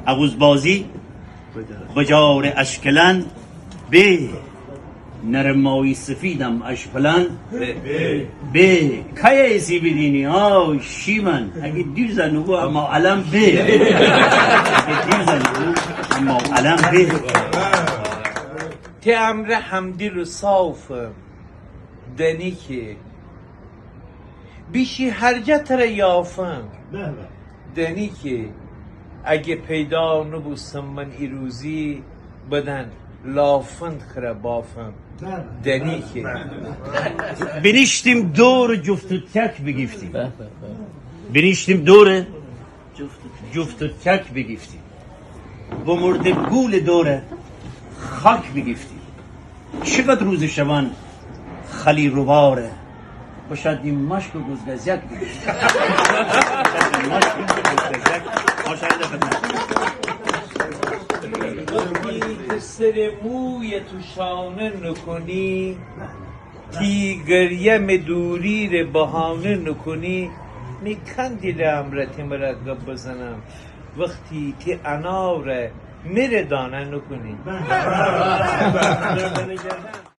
اغوز بازی بجار اشکلن به نرمایی سفیدم اشپلن به کیسی بدینی شیمن اگه دیر زنگو اما علم به اگه دیر زنگو اما علم به تی امر همدل و صافم دنی که بیشی هرجت را یافم دنی که اگه پیدا نبوستم من ایروزی بدن لافند خره بافم دنی که بنشتیم دور جفت و تک بگفتیم بنشتیم دور جفت و تک بگفتیم با مرد گول دوره خاک بگفتیم چقدر روز شبان خلی روباره باشد این مشک و گزگزک بگفتیم وقتی سر موی تو شانه نکنی تی گریم دوری ر بهانه نکنی میکندی امرتی مرگب بزنم وقتی تی انار میره دانه نکنی